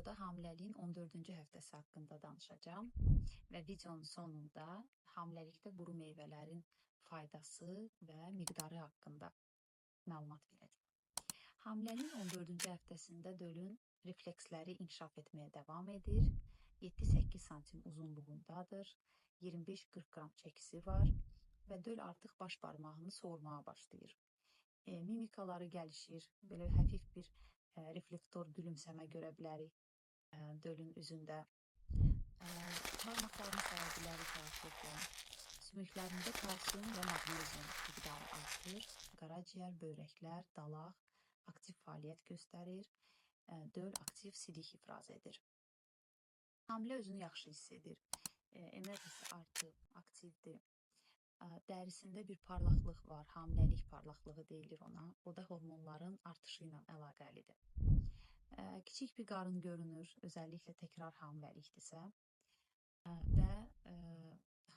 videoda hamiləliyin 14-cü həftəsi haqqında danışacağım və videonun sonunda hamiləlikdə quru meyvələrin faydası və miqdarı haqqında məlumat verəcəm. Hamiləliyin 14-cü həftəsində dölün refleksləri inkişaf etməyə davam edir. 7-8 sm uzunluğundadır, 25-40 qram çəkisi var və döl artıq baş barmağını soğurmağa başlayır. Mimikaları gəlişir, belə həfif bir reflektor gülümsəmə görə bilərik dölün üzündə. Barmaqlarını saya bilərik rahatlıqla. Sümüklərində kalsium və maqnezium miqdarı artır. Qaraciyər, böbrəklər, dalaq aktiv fəaliyyət göstərir. Döl aktiv sidik ifraz edir. Hamilə özünü yaxşı hiss edir. Enerjisi artıb, aktivdir. Dərisində bir parlaqlıq var, hamiləlik parlaqlığı deyilir ona. O da hormonların artışı ilə əlaqəlidir. Kiçik bir qarın görünür, özəlliklə təkrar hamiləlikdirsə və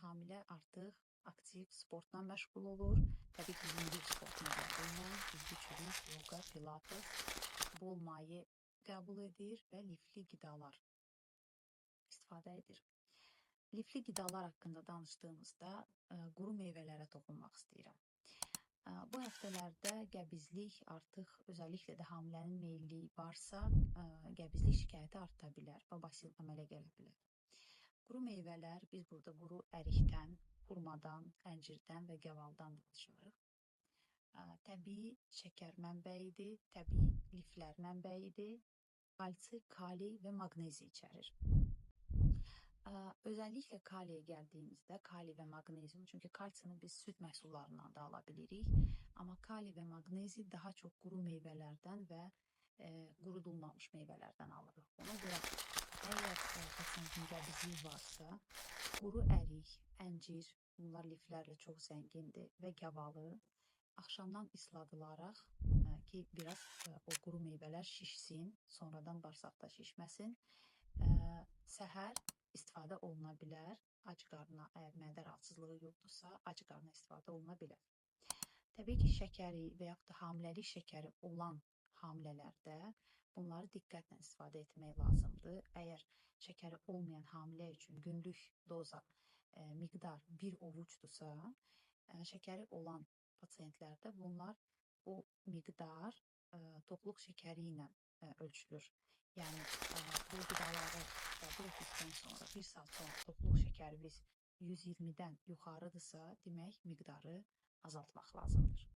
hamilə artıq aktiv sportla məşğul olur. Təbii ki, yüngül sport növlərində güclü çürük, yoga, pilates, bol maye qəbul edir və lifli qidalar istifadə edir. Lifli qidalar haqqında danışdığımızda quru meyvələrə toxunmaq istəyirəm. Bu həftələrdə qəbizlik artıq, özəlliklə də hamilənin meyilliyi varsa, qəbizlik şikayəti arta bilər, babasil əmələ gələ bilər. Quru meyvələr, biz burada quru ərikdən, xurmadan, əncirdən və gavaldan danışırıq. Təbii şəkər mənbəyidir, təbii liflər mənbəyidir, kalsi, kali və maqnezi içərir. Özəlliklə kaliyə gəldiyimizdə, kali və maqnezium, çünki kalsini biz süd məhsullarından da ala bilirik, amma kali və maqnezi daha çox quru meyvələrdən və qurudulmamış meyvələrdən alırıq. Ona görə, əgər pasiyentin qəbizliyi varsa, quru ərik, əncir, bunlar liflərlə çox zəngindir və gavalı axşamdan isladılaraq ki, biraz o quru meyvələr şişsin, sonradan bağırsaqda şişməsin, səhər istifadə oluna bilər. Ac qarnına, əgər mədə rahatsızlığı yoxdursa, ac qarnına istifadə oluna bilər. Təbii ki, şəkəri və yaxud da hamiləlik şəkəri olan hamilələrdə bunları diqqətlə istifadə etmək lazımdır. Əgər şəkəri olmayan hamilə üçün günlük doza miqdar 1 ovucdursa, şəkəri olan pasiyentlərdə bunlar bu miqdar toxluq şəkəri ilə ölçülür. Yəni, bu qidaları qəbul etdikdən sonra, 1 saat sonra toxluq şəkərimiz 120-dən yuxarıdırsa, demək miqdarı azaltmaq lazımdır.